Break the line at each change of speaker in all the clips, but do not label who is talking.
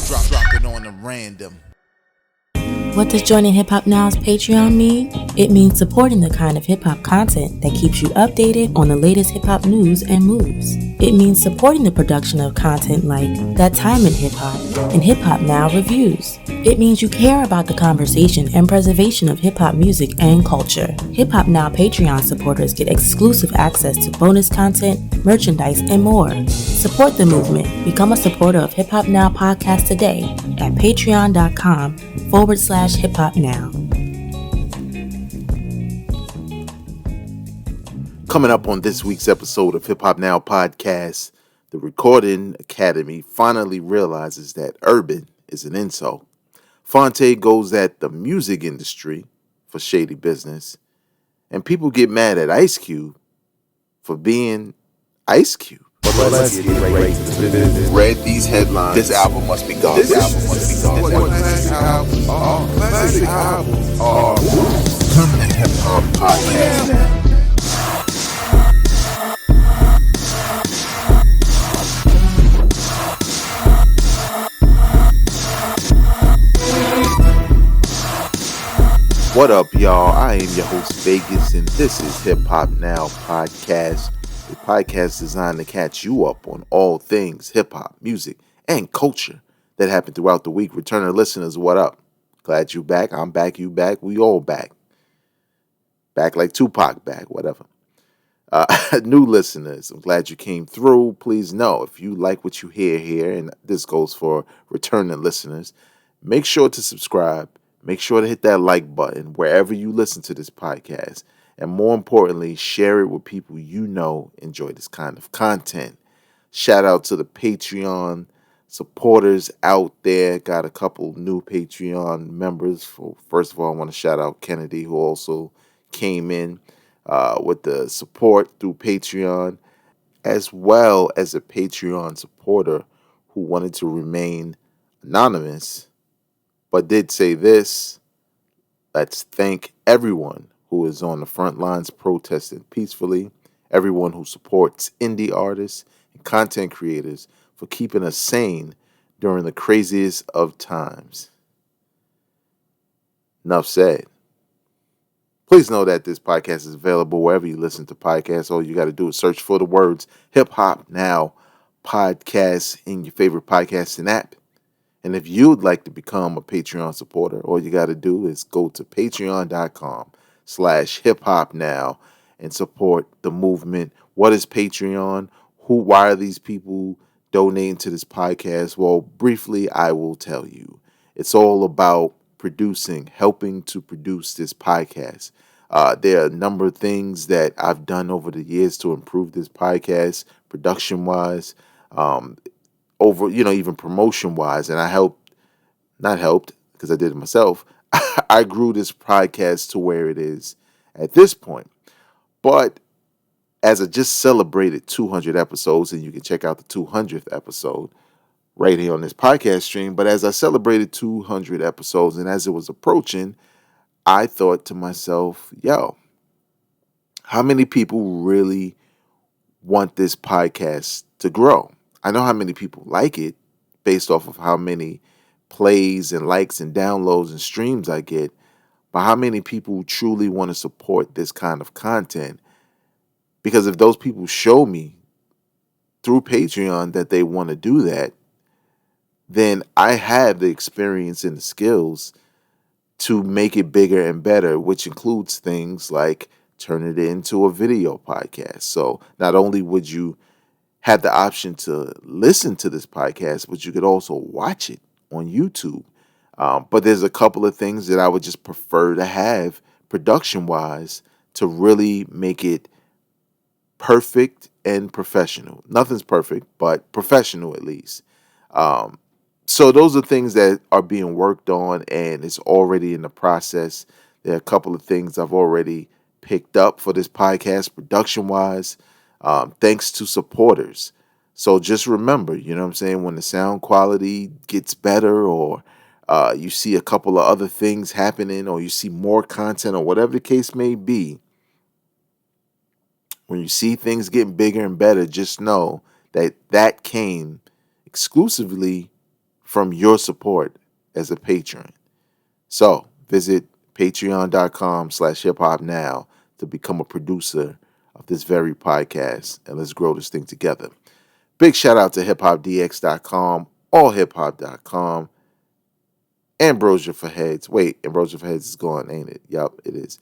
Drop it on the random.
What does joining Hip Hop Now's Patreon mean? It means supporting the kind of hip hop content that keeps you updated on the latest hip hop news and moves. It means supporting the production of content like That Time in Hip Hop and Hip Hop Now Reviews. It means you care about the conversation and preservation of hip hop music and culture. Hip Hop Now Patreon supporters get exclusive access to bonus content, merchandise, and more. Support the movement. Become a supporter of Hip Hop Now podcast today at patreon.com/Hip Hop Now.
Coming up on this week's episode of Hip Hop Now podcast, the Recording Academy finally realizes that urban is an insult. Phonte goes at the music industry for shady business, and people get mad at Ice Cube for being Ice Cube. But let's get right to the business. Read these headlines. This album must be gone. This album must be gone. Classic albums are Permanent Hip Hop Podcast. What up, y'all? I am your host, Vegas, and this is Hip Hop Now Podcast, a podcast designed to catch you up on all things hip-hop, music, and culture that happened throughout the week. Returning listeners, what up? Glad you back. I'm back, you back. We all back. Back like Tupac back, whatever. New listeners, I'm glad you came through. Please know, if you like what you hear here, and this goes for returning listeners, make sure to subscribe. Make sure to hit that like button wherever you listen to this podcast. And more importantly, share it with people you know enjoy this kind of content. Shout out to the Patreon supporters out there. Got a couple new Patreon members. First of all, I want to shout out Kennedy, who also came in with the support through Patreon, as well as a Patreon supporter who wanted to remain anonymous, but did say this: let's thank everyone who is on the front lines protesting peacefully, everyone who supports indie artists and content creators for keeping us sane during the craziest of times. Enough said. Please know that this podcast is available wherever you listen to podcasts. All you got to do is search for the words Hip Hop Now Podcast in your favorite podcasting app. And if you'd like to become a Patreon supporter, all you got to do is go to patreon.com/hiphopnow and support the movement. What is Patreon? Why are these people donating to this podcast? Well, briefly, I will tell you. It's all about helping to produce this podcast. There are a number of things that I've done over the years to improve this podcast, production-wise, even promotion-wise, and not helped, because I did it myself. I grew this podcast to where it is at this point. But as I just celebrated 200 episodes, and you can check out the 200th episode right here on this podcast stream, but as I celebrated 200 episodes, and as it was approaching, I thought to myself, how many people really want this podcast to grow? I know how many people like it based off of how many plays and likes and downloads and streams I get, but how many people truly want to support this kind of content? Because if those people show me through Patreon that they want to do that, then I have the experience and the skills to make it bigger and better, which includes things like turning it into a video podcast. So not only would you have the option to listen to this podcast, but you could also watch it on YouTube. But there's a couple of things that I would just prefer to have production-wise to really make it perfect and professional. Nothing's perfect, but professional at least. So those are things that are being worked on, and it's already in the process. There are a couple of things I've already picked up for this podcast production-wise, thanks to supporters. So just remember, when the sound quality gets better, or you see a couple of other things happening, or you see more content, or whatever the case may be, when you see things getting bigger and better, just know that came exclusively from your support as a patron. So visit patreon.com/hiphop now to become a producer of this very podcast, and let's grow this thing together. Big shout out to hiphopdx.com, allhiphop.com, Ambrosia for Heads. Wait, Ambrosia for Heads is gone, ain't it? Yup, it is.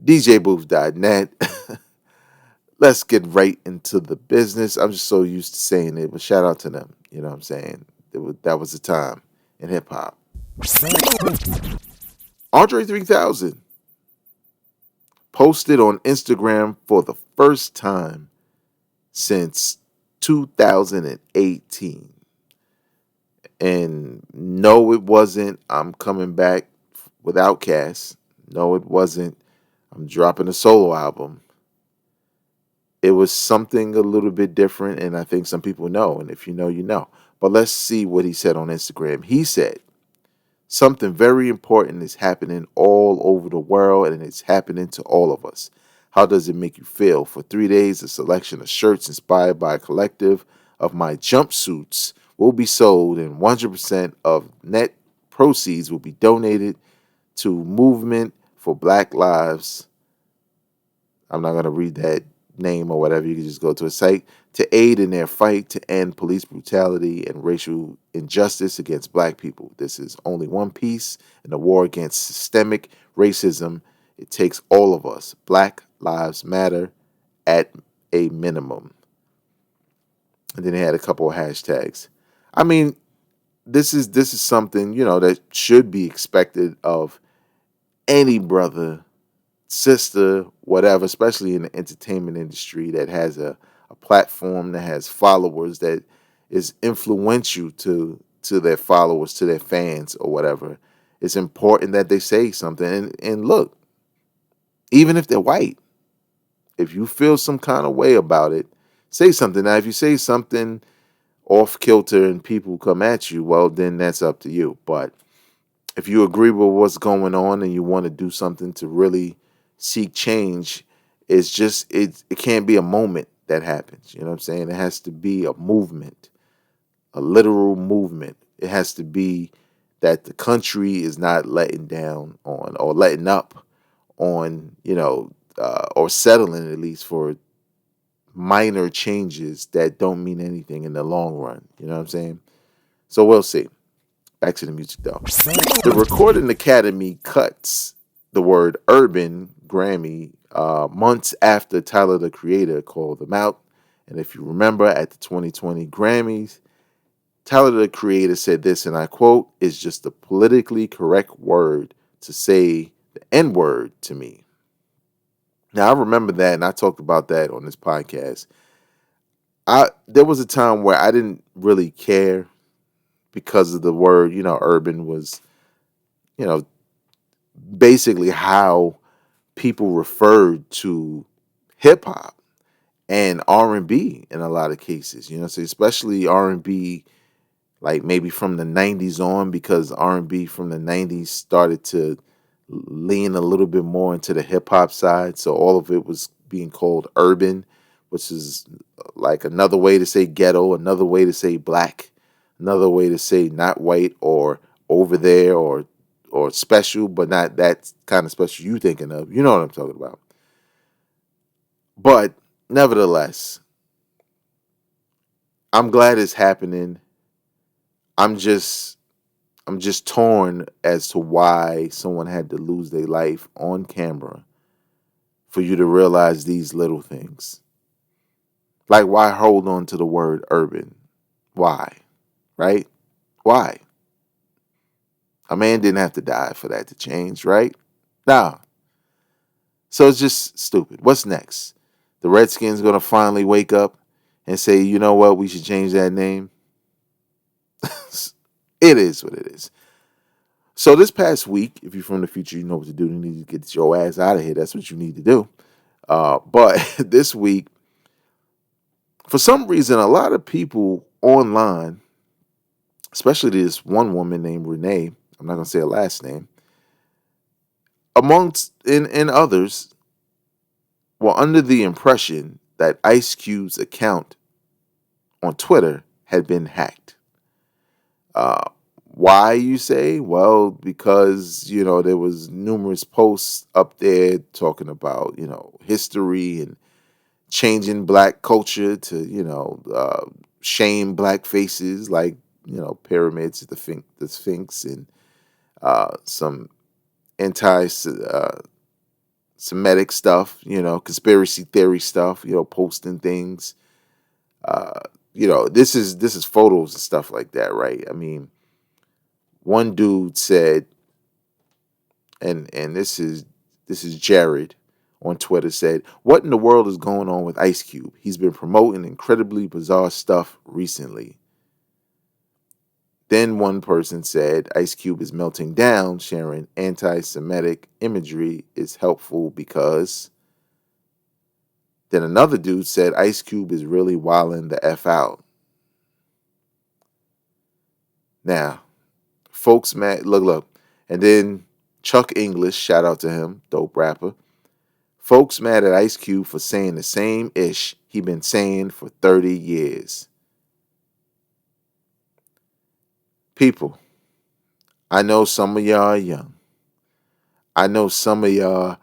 DJBooth.net. Let's get right into the business. I'm just so used to saying it, but shout out to them. You know what I'm saying? That was the time in hip hop. Andre 3000 posted on Instagram for the first time since 2018. And no, it wasn't I'm coming back with Outkast. No, it wasn't I'm dropping a solo album. It was something a little bit different, and I think some people know, and if you know, you know. But let's see what he said on Instagram. He said, something very important is happening all over the world, and it's happening to all of us. How does it make you feel? For 3 days, a selection of shirts inspired by a collective of my jumpsuits will be sold, and 100% of net proceeds will be donated to Movement for Black Lives. I'm not going to read that name or whatever. You can just go to a site to aid in their fight to end police brutality and racial injustice against black people. This is only one piece in the war against systemic racism. It takes all of us. Black Lives Matter at a minimum. And then they had a couple of hashtags. I mean, this is something, that should be expected of any brother, sister, whatever, especially in the entertainment industry that has a platform, that has followers, that is influential to their followers, to their fans or whatever. It's important that they say something. And look, even if they're white, if you feel some kind of way about it, say something. Now, if you say something off kilter and people come at you, well, then that's up to you. But if you agree with what's going on and you want to do something to really seek change, it can't be a moment that happens. You know what I'm saying? It has to be a movement, a literal movement. It has to be that the country is not letting down on, or letting up on, or settling at least for minor changes that don't mean anything in the long run. You know what I'm saying? So we'll see. Back to the music, though. The Recording Academy cuts the word urban Grammy months after Tyler, the Creator, called them out. And if you remember, at the 2020 Grammys, Tyler, the Creator, said this, and I quote, "It's just a politically correct word to say the N-word to me." Now, I remember that, and I talked about that on this podcast. There was a time where I didn't really care because of the word, urban was, basically how people referred to hip hop and R&B in a lot of cases, so especially R&B, like maybe from the 90s on, because R&B from the 90s started to lean a little bit more into the hip hop side. So all of it was being called urban, which is like another way to say ghetto, another way to say black, another way to say not white or over there or special, but not that kind of special you thinking of. You know what I'm talking about. But nevertheless, I'm glad it's happening. I'm just torn as to why someone had to lose their life on camera for you to realize these little things. Like, why hold on to the word urban? Why? Right? Why? A man didn't have to die for that to change, right? Nah. So it's just stupid. What's next? The Redskins going to finally wake up and say, you know what, we should change that name? It is what it is. So this past week, if you're from the future, you know what to do. You need to get your ass out of here. That's what you need to do. But this week, for some reason, a lot of people online, especially this one woman named Renee, I'm not going to say her last name, amongst and others, were under the impression that Ice Cube's account on Twitter had been hacked. Why, you say? Well, because, there was numerous posts up there talking about, history and changing black culture to, shame black faces like, pyramids, the Sphinx, and some anti-Semitic stuff, conspiracy theory stuff, posting things. This is photos and stuff like that, right? I mean, one dude said, and this is Jared on Twitter, said, "What in the world is going on with Ice Cube? He's been promoting incredibly bizarre stuff recently." Then one person said, "Ice Cube is melting down, sharing anti-Semitic imagery is helpful because." Then another dude said, "Ice Cube is really wilding the F out." Now, folks mad, look. And then Chuck English, shout out to him, dope rapper. Folks mad at Ice Cube for saying the same ish he been saying for 30 years. People, I know some of y'all are young. I know some of y'all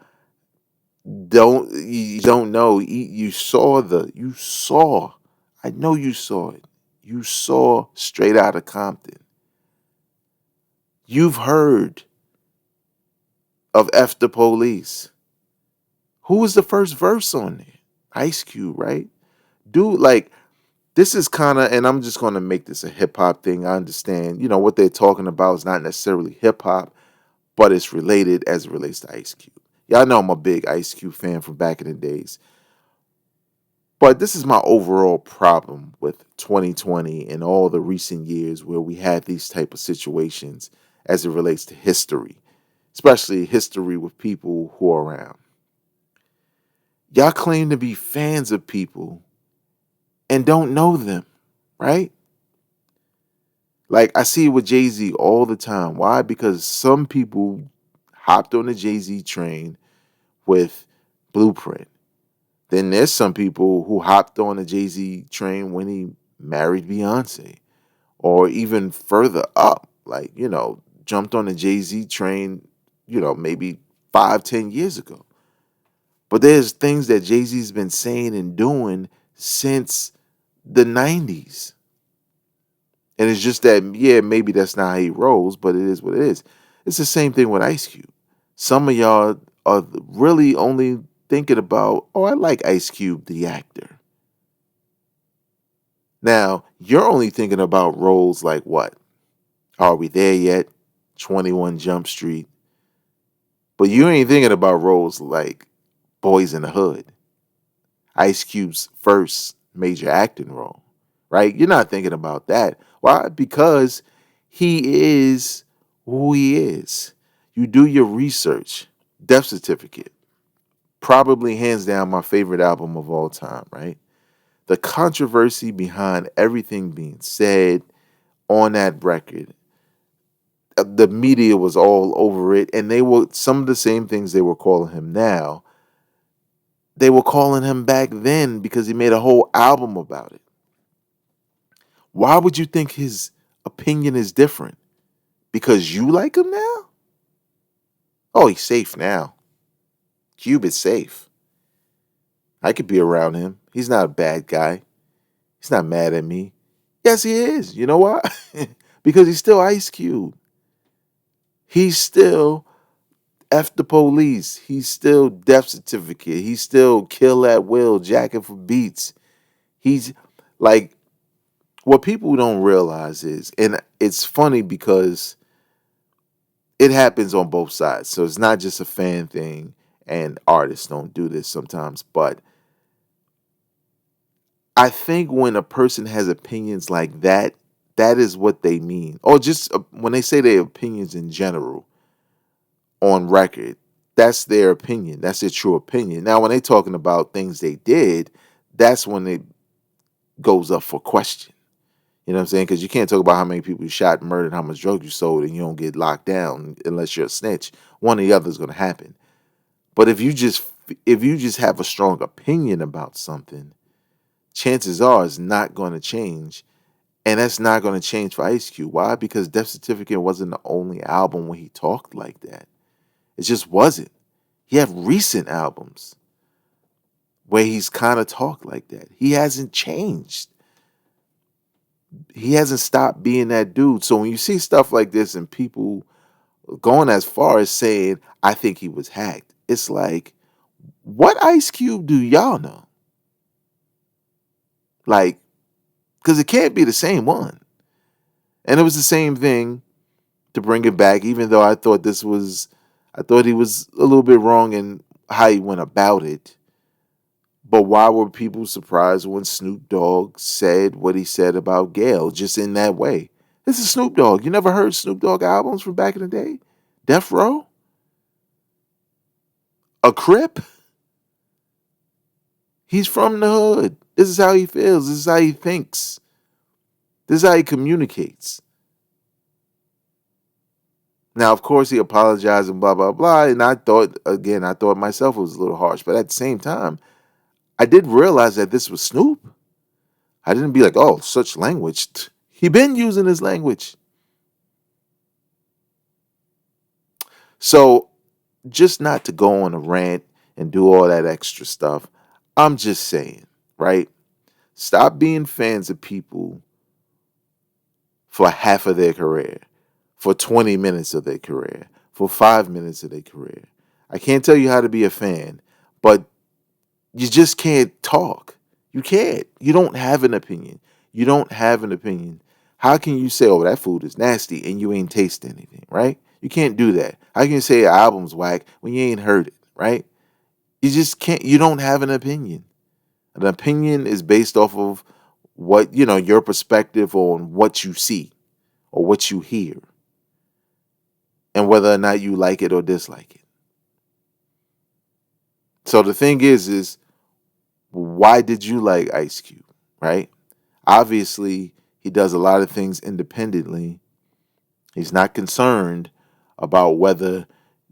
don't know. You saw, I know you saw it. You saw Straight Outta Compton. You've heard of F the Police. Who was the first verse on there? Ice Cube, right? Dude, like, this is kind of, and I'm just going to make this a hip hop thing. I understand, what they're talking about is not necessarily hip hop, but it's related as it relates to Ice Cube. Y'all know I'm a big Ice Cube fan from back in the days. But this is my overall problem with 2020 and all the recent years where we had these type of situations as it relates to history, especially history with people who are around. Y'all claim to be fans of people and don't know them, right? Like, I see it with Jay-Z all the time. Why? Because some people hopped on the Jay-Z train with Blueprint. Then there's some people who hopped on the Jay-Z train when he married Beyonce. Or even further up, like, jumped on the Jay-Z train, maybe 5-10 years ago. But there's things that Jay-Z's been saying and doing since the 90s. And it's just that, yeah, maybe that's not how he rolls, but it is what it is. It's the same thing with Ice Cube. Some of y'all are really only thinking about, oh, I like Ice Cube, the actor. Now, you're only thinking about roles like what? Are We There Yet? 21 Jump Street. But you ain't thinking about roles like Boys in the Hood, Ice Cube's first major acting role, right? You're not thinking about that. Why? Because he is who he is. You do your research. Death Certificate. Probably hands down my favorite album of all time, right? The controversy behind everything being said on that record, the media was all over it, and they were some of the same things they were calling him now. They were calling him back then because he made a whole album about it. Why would you think his opinion is different? Because you like him now? Oh, he's safe now. Cube is safe. I could be around him. He's not a bad guy. He's not mad at me. Yes, he is. You know why? Because he's still Ice Cube. He's still F the Police. He's still Death Certificate. He's still Kill at Will, Jacking for Beats. He's like, what people don't realize is, and it's funny because it happens on both sides. So it's not just a fan thing, and artists don't do this sometimes. But I think when a person has opinions like that, that is what they mean. Or just when they say their opinions in general on record, that's their opinion. That's their true opinion. Now, when they're talking about things they did, that's when it goes up for question. You know what I'm saying? Because you can't talk about how many people you shot, murdered, how much drugs you sold, and you don't get locked down unless you're a snitch. One or the other is going to happen. But if you just have a strong opinion about something, chances are it's not going to change. And that's not going to change for Ice Cube. Why? Because Death Certificate wasn't the only album where he talked like that. It just wasn't. He had recent albums where he's kind of talked like that. He hasn't changed. He hasn't stopped being that dude. So when you see stuff like this and people going as far as saying, I think he was hacked, it's like, what Ice Cube do y'all know? Like, because it can't be the same one. And it was the same thing, to bring it back, even though I thought he was a little bit wrong in how he went about it. But why were people surprised when Snoop Dogg said what he said about Gayle, just in that way? This is Snoop Dogg. You never heard Snoop Dogg albums from back in the day? Death Row? A Crip? He's from the hood. This is how he feels. This is how he thinks. This is how he communicates. Now, of course, he apologized and blah, blah, blah. And I thought myself it was a little harsh. But at the same time, I did realize that this was Snoop. I didn't be like, oh, such language. He been using his language. So just not to go on a rant and do all that extra stuff, I'm just saying, right? Stop being fans of people for half of their career, for 20 minutes of their career, for 5 minutes of their career. I can't tell you how to be a fan, but you just can't talk. You can't. You don't have an opinion. You don't have an opinion. How can you say, oh, that food is nasty and you ain't taste anything, right? You can't do that. How can you say an album's whack when you ain't heard it, right? You just can't. You don't have an opinion. An opinion is based off of what, your perspective on what you see or what you hear and whether or not you like it or dislike it. So the thing is why did you like Ice Cube, right? Obviously, he does a lot of things independently. He's not concerned about whether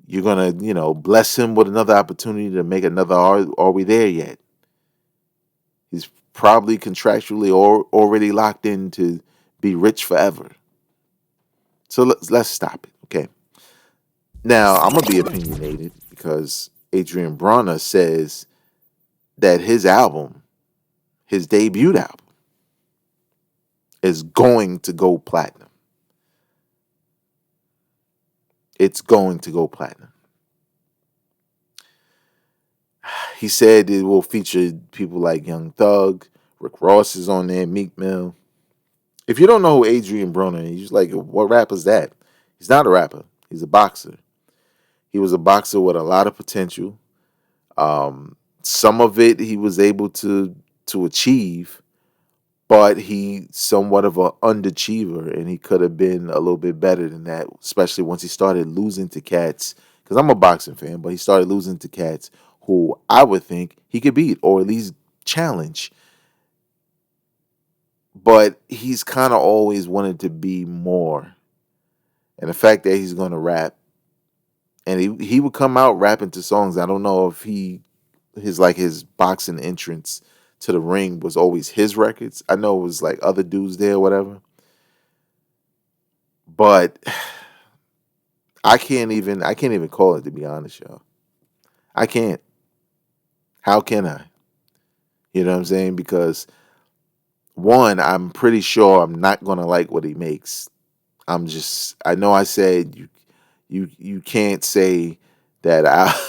you're going to, bless him with another opportunity to make another Are We There Yet? He's probably contractually already locked in to be rich forever. So let's stop it, okay? Now, I'm going to be opinionated because Adrian Bronner says that his album, his debut album, is going to go platinum. It's going to go platinum. He said it will feature people like Young Thug, Rick Ross is on there, Meek Mill. If you don't know who Adrian Bronner is, you're just like, what rapper's that? He's not a rapper. He's a boxer. He was a boxer with a lot of potential. Some of it he was able to achieve, but he's somewhat of an underachiever, and he could have been a little bit better than that, especially once he started losing to cats. Because I'm a boxing fan, but he started losing to cats who I would think he could beat or at least challenge. But he's kind of always wanted to be more. And the fact that he's going to rap, and he would come out rapping to songs. I don't know if his boxing entrance to the ring was always his records. I know it was like other dudes there or whatever. But I can't even call it, to be honest, y'all. I can't. How can I? You know what I'm saying? Because one, I'm pretty sure I'm not gonna like what he makes. I know I said you can't say that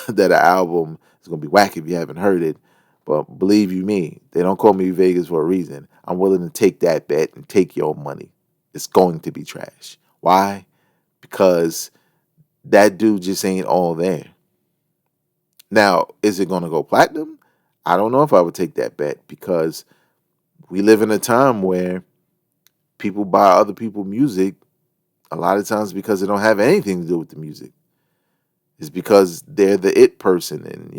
that an album is gonna be whack if you haven't heard it. But believe you me, they don't call me Vegas for a reason. I'm willing to take that bet and take your money. It's going to be trash. Why? Because that dude just ain't all there. Now, is it going to go platinum? I don't know if I would take that bet because we live in a time where people buy other people's music a lot of times because they don't have anything to do with the music. It's because they're the it person and,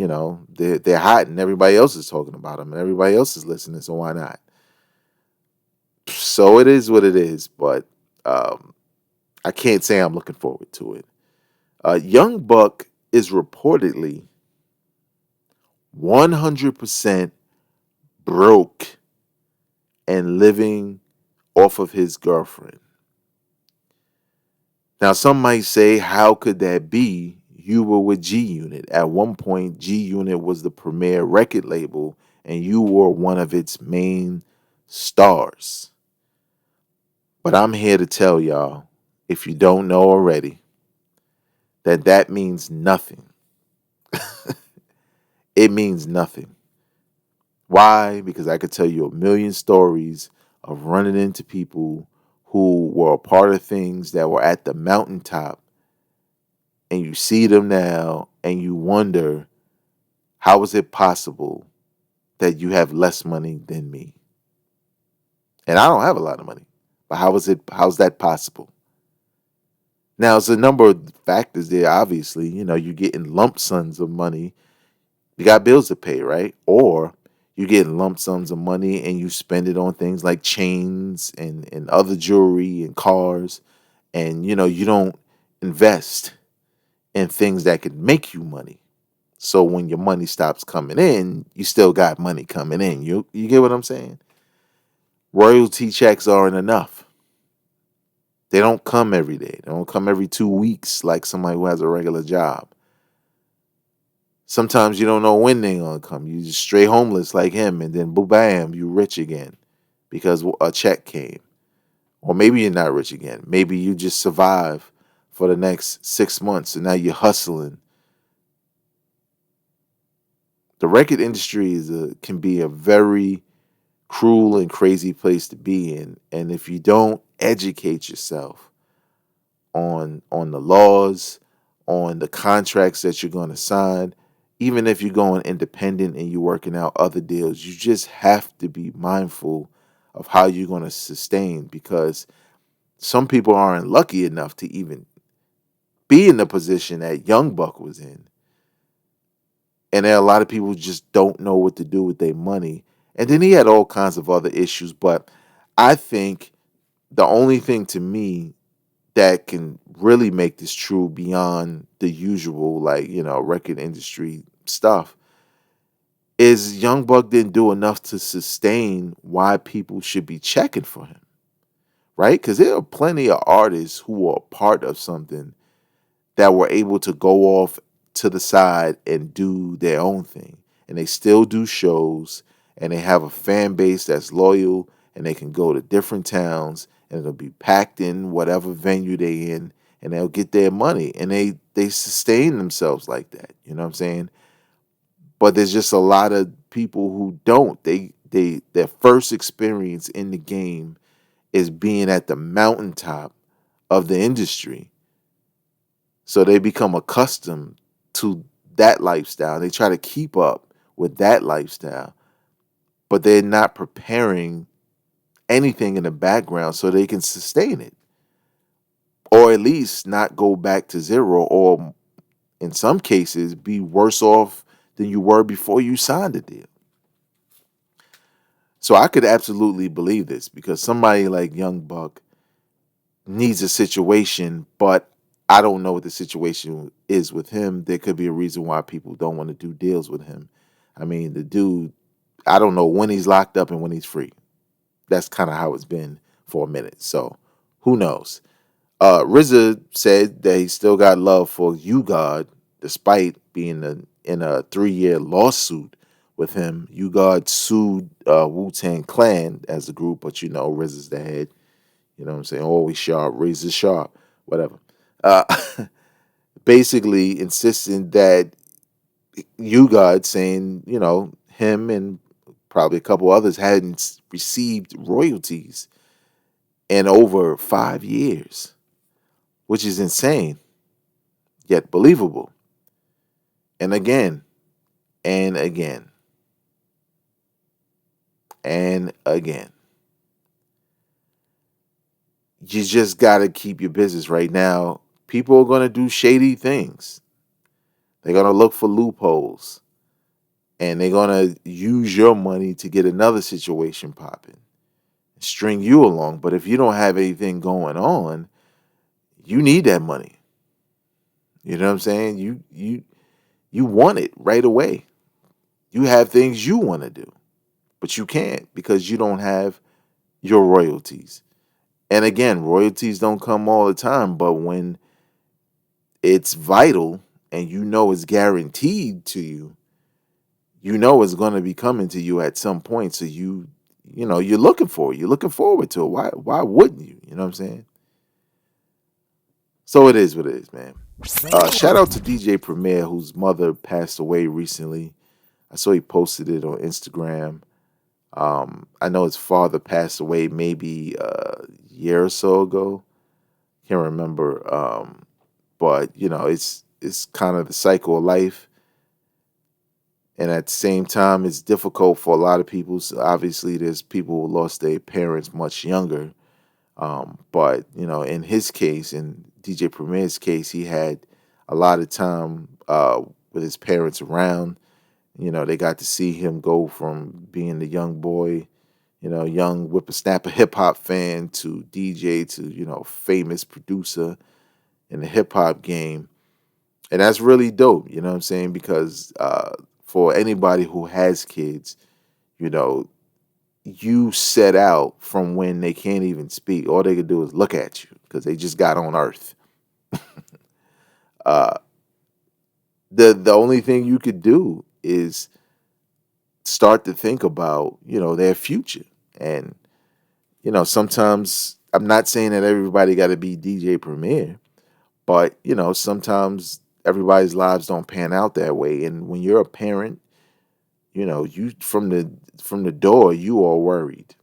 they're hot and everybody else is talking about them and everybody else is listening, so why not? So it is what it is, but I can't say I'm looking forward to it. Young Buck is reportedly 100% broke and living off of his girlfriend. Now, some might say, how could that be? You were with G Unit. At one point, G Unit was the premier record label, and you were one of its main stars. But I'm here to tell y'all, if you don't know already, that means nothing. It means nothing. Why? Because I could tell you a million stories of running into people who were a part of things that were at the mountaintop, and you see them now and you wonder, how is it possible that you have less money than me? And I don't have a lot of money, but how's that possible? Now, there's a number of factors there. Obviously, you're getting lump sums of money. You got bills to pay, right? Or you get lump sums of money and you spend it on things like chains and other jewelry and cars. And, you don't invest in things that could make you money. So when your money stops coming in, you still got money coming in. You get what I'm saying? Royalty checks aren't enough. They don't come every day. They don't come every 2 weeks like somebody who has a regular job. Sometimes you don't know when they're going to come. You just straight homeless like him, and then boom, bam, you rich again because a check came. Or maybe you're not rich again. Maybe you just survive for the next 6 months, and now you're hustling. The record industry can be a very cruel and crazy place to be in. And if you don't educate yourself on the laws, on the contracts that you're going to sign, even if you're going independent and you're working out other deals, you just have to be mindful of how you're going to sustain, because some people aren't lucky enough to even be in the position that Young Buck was in. And there are a lot of people who just don't know what to do with their money. And then he had all kinds of other issues. But I think the only thing to me that can really make this true beyond the usual, record industry stuff is Young Buck didn't do enough to sustain why people should be checking for him, right? Because there are plenty of artists who are part of something that were able to go off to the side and do their own thing. And they still do shows, and they have a fan base that's loyal, and they can go to different towns, and it'll be packed in whatever venue they in, and they'll get their money. And they sustain themselves like that. You know what I'm saying? But there's just a lot of people who don't. Their first experience in the game is being at the mountaintop of the industry. So they become accustomed to that lifestyle. They try to keep up with that lifestyle, but they're not preparing anything in the background so they can sustain it, or at least not go back to zero, or in some cases be worse off than you were before you signed the deal. So I could absolutely believe this, because somebody like Young Buck needs a situation, but I don't know what the situation is with him. There could be a reason why people don't want to do deals with him. I mean, the dude, I don't know when he's locked up and when he's free. That's kind of how it's been for a minute. So who knows? RZA said that he still got love for UGOD, despite being in a 3-year lawsuit with him. UGOD sued Wu-Tang Clan as a group, but RZA's the head. You know what I'm saying? Always sharp, razor sharp, whatever. Basically insisting that UGOD, saying, him and probably a couple others hadn't received royalties in over 5 years, which is insane, yet believable. And again, and again, and again. You just got to keep your business right now. People are going to do shady things. They're going to look for loopholes. And they're going to use your money to get another situation popping, string you along. But if you don't have anything going on, you need that money. You know what I'm saying? You want it right away. You have things you want to do, but you can't because you don't have your royalties. And again, royalties don't come all the time, but when it's vital and you know it's guaranteed to you, you know it's going to be coming to you at some point. So you know, you're looking for it. You're looking forward to it. Why wouldn't you? You know what I'm saying? So it is what it is, man. Shout out to DJ Premier, whose mother passed away recently. I saw he posted it on Instagram. I know his father passed away maybe a year or so ago. Can't remember. But you know, it's kind of the cycle of life. And at the same time, it's difficult for a lot of people. So obviously, there's people who lost their parents much younger. But you know, in his case, in DJ Premier's case, he had a lot of time with his parents around. You know, they got to see him go from being the young boy, you know, young whippersnapper hip hop fan to DJ to, you know, famous producer in the hip hop game. And that's really dope, you know what I'm saying? Because for anybody who has kids, you know, you set out from when they can't even speak. All they can do is look at you because they just got on Earth. uh, the only thing you could do is start to think about, you know, their future. And, you know, sometimes I'm not saying that everybody got to be DJ Premier, but, you know, sometimes everybody's lives don't pan out that way. And when you're a parent, you know, you from the door, you are worried.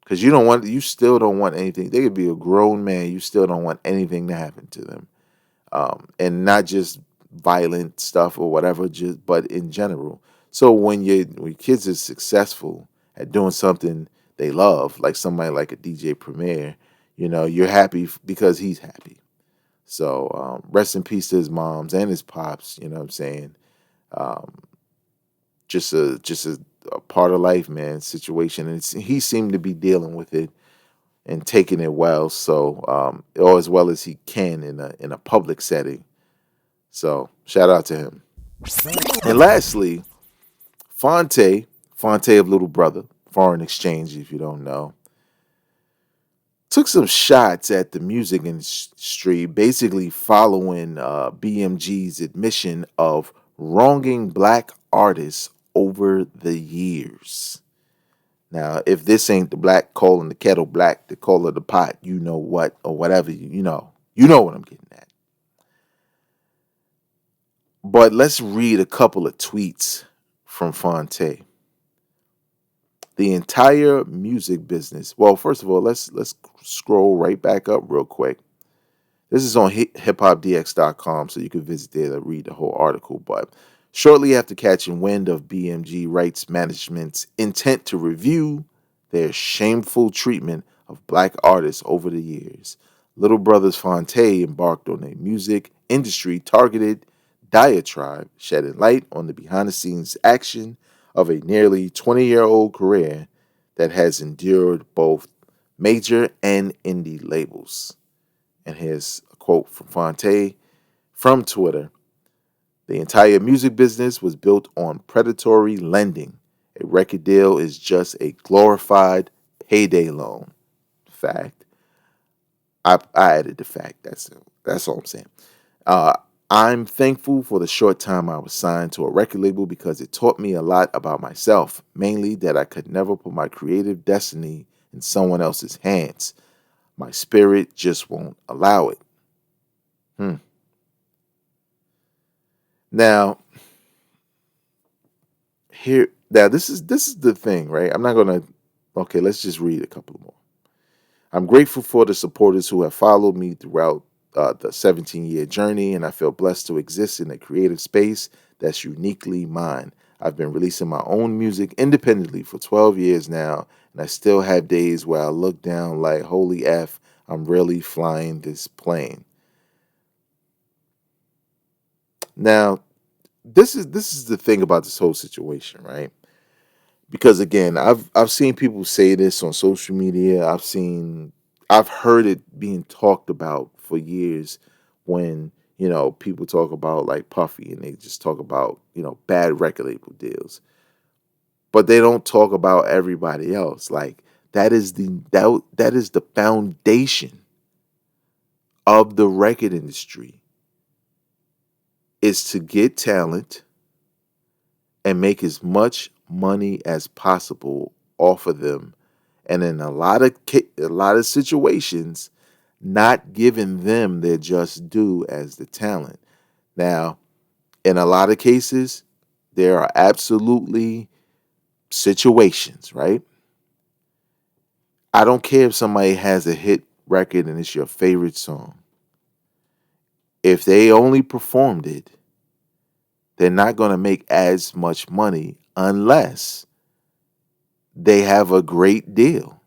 Because you still don't want anything. They could be a grown man, you still don't want anything to happen to them. And not just violent stuff or whatever, but in general. So when when kids are successful at doing something they love, like somebody like a DJ Premier, you know, you're happy because he's happy. So rest in peace to his moms and his pops. You know what I'm saying? Um, just a part of life, man. Situation, and he seemed to be dealing with it and taking it well. So or as well as he can in a public setting. So shout out to him. And lastly, Phonte of Little Brother, Foreign Exchange, if you don't know, took some shots at the music industry, basically following BMG's admission of wronging black artists over the years. Now, if this ain't the black calling the kettle black, the call of the pot, you know what, or whatever, you know what I'm getting at. But let's read a couple of tweets from Phonte. The entire music business. Well, first of all, let's scroll right back up real quick. This is on hiphopdx.com, so you can visit there to read the whole article. But shortly after catching wind of BMG Rights Management's intent to review their shameful treatment of black artists over the years, Little Brothers Phonte embarked on a music industry targeted diatribe, shedding light on the behind-the-scenes action of a nearly 20-year-old career that has endured both major and indie labels. And here's a quote from Phonte from Twitter. The entire music business was built on predatory lending. A record deal is just a glorified payday loan. Fact. I added the fact. That's all I'm saying. I'm thankful for the short time I was signed to a record label because it taught me a lot about myself, mainly that I could never put my creative destiny in someone else's hands. My spirit just won't allow it. Now, this is the thing, right? I'm not gonna. Okay, let's just read a couple more. I'm grateful for the supporters who have followed me throughout the 17-year journey, and I feel blessed to exist in a creative space that's uniquely mine. I've been releasing my own music independently for 12 years now, and I still have days where I look down like, holy F, I'm really flying this plane. Now, this is the thing about this whole situation, right? Because again, I've seen people say this on social media. I've heard it being talked about for years when, you know, people talk about like Puffy and they just talk about, you know, bad record label deals. But they don't talk about everybody else. Like That is the foundation of the record industry, is to get talent and make as much money as possible off of them, and in a lot of situations, not giving them their just due as the talent. Now, in a lot of cases, there are absolutely situations, right? I don't care if somebody has a hit record and it's your favorite song. If they only performed it, they're not going to make as much money unless they have a great deal.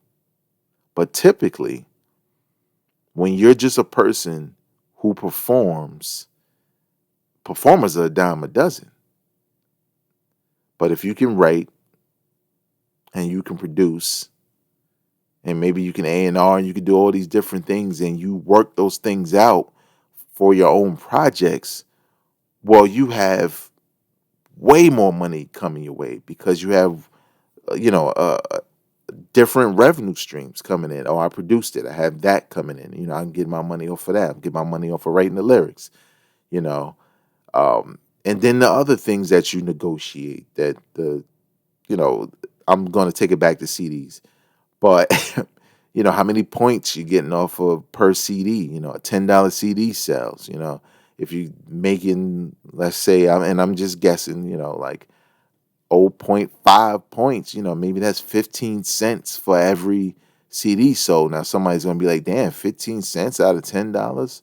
But typically, when you're just a person who performers are a dime a dozen. But if you can write and you can produce and maybe you can A&R and you can do all these different things and you work those things out for your own projects, well, you have way more money coming your way because you have, different revenue streams coming in. Oh, I produced it. I have that coming in. I can get my money off of that. I can get my money off of writing the lyrics, you know. And then the other things that you negotiate that I'm going to take it back to CDs, but how many points you're getting off of per CD, a $10 CD sells, if you making, let's say, I'm just guessing, like 0.5 points, maybe that's 15 cents for every CD sold. Now somebody's going to be like, damn, 15 cents out of $10.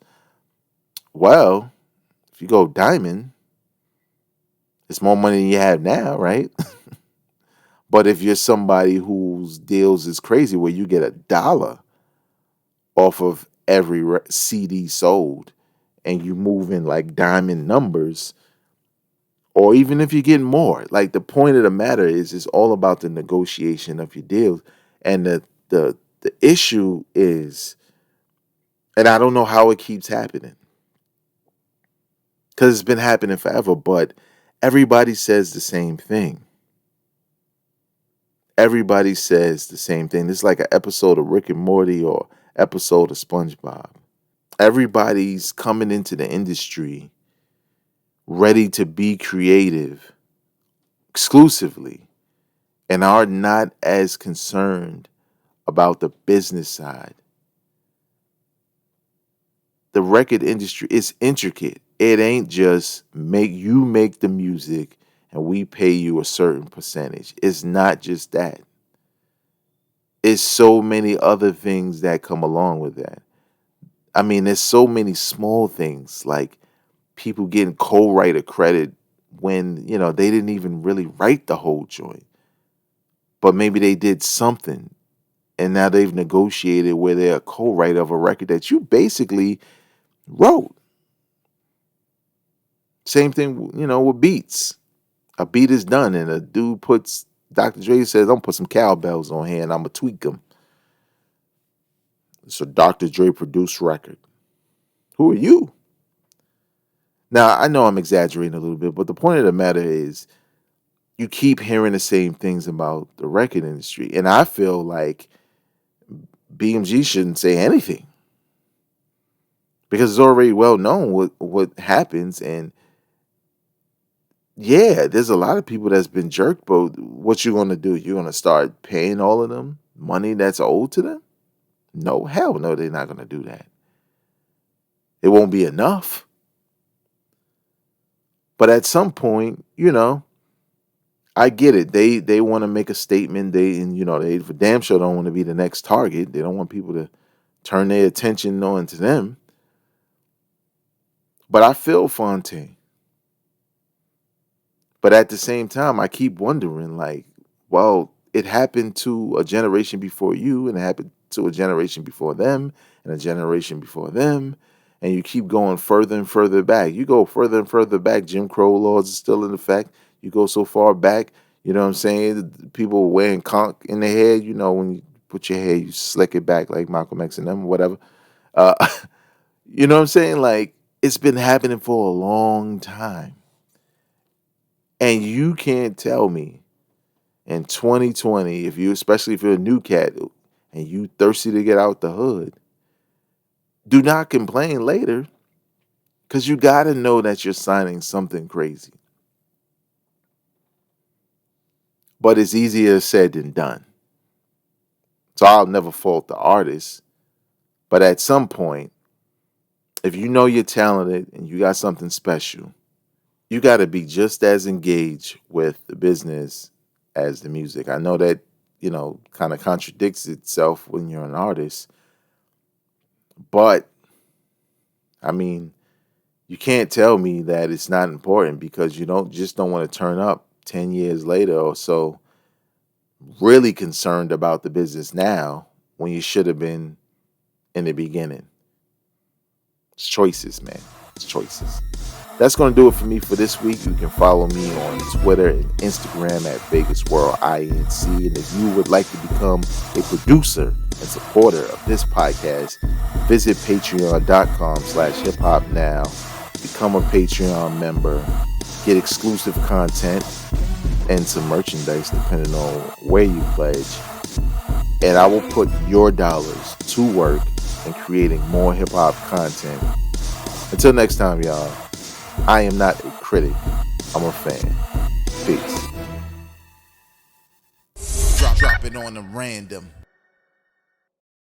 Well, if you go diamond, it's more money than you have now, right? But if you're somebody whose deals is crazy where you get $1 off of every CD sold and you move in like diamond numbers, or even if you're getting more, like the point of the matter is it's all about the negotiation of your deals. And the issue is, and I don't know how it keeps happening because it's been happening forever, but everybody says the same thing. Everybody says the same thing. It's like an episode of Rick and Morty or episode of SpongeBob. Everybody's coming into the industry ready to be creative exclusively and are not as concerned about the business side. The record industry is intricate. It ain't just make the music and we pay you a certain percentage. It's not just that. It's so many other things that come along with that. I mean, there's so many small things like people getting co-writer credit when, they didn't even really write the whole joint. But maybe they did something and now they've negotiated where they're a co-writer of a record that you basically wrote. Same thing, with beats. A beat is done and a dude Dr. Dre says, I'm gonna put some cowbells on here and I'm gonna tweak them. It's a Dr. Dre produced record. Who are you? Now, I know I'm exaggerating a little bit, but the point of the matter is you keep hearing the same things about the record industry. And I feel like BMG shouldn't say anything because it's already well known what happens. And yeah, there's a lot of people that's been jerked, but what you going to do? You're going to start paying all of them money that's owed to them? No, hell no, they're not going to do that. It won't be enough. But at some point, I get it. They want to make a statement. They for damn sure don't want to be the next target. They don't want people to turn their attention on to them. But I feel Phonte. But at the same time, I keep wondering, like, well, it happened to a generation before you, and it happened to a generation before them, and a generation before them, and you keep going further and further back. You go further and further back, Jim Crow laws are still in effect. You go so far back, you know what I'm saying? People wearing conch in their hair, when you put your hair, you slick it back like Malcolm X and them, or whatever. Uh, you know what I'm saying? Like, it's been happening for a long time. And you can't tell me, in 2020, especially if you're a new cat and you thirsty to get out the hood, do not complain later, because you got to know that you're signing something crazy. But it's easier said than done. So I'll never fault the artist. But at some point, if you know you're talented and you got something special, you got to be just as engaged with the business as the music. I know that, kind of contradicts itself when you're an artist. But, I mean, you can't tell me that it's not important, because you don't want to turn up 10 years later or so really concerned about the business now when you should have been in the beginning. It's choices, man. It's choices. That's going to do it for me for this week. You can follow me on Twitter and Instagram at VegasWorldINC. And if you would like to become a producer and supporter of this podcast, visit patreon.com/hiphopnow. Become a Patreon member. Get exclusive content and some merchandise depending on where you pledge. And I will put your dollars to work in creating more hip-hop content. Until next time, y'all, I am not a critic. I'm a fan. Peace.
Drop it on the random.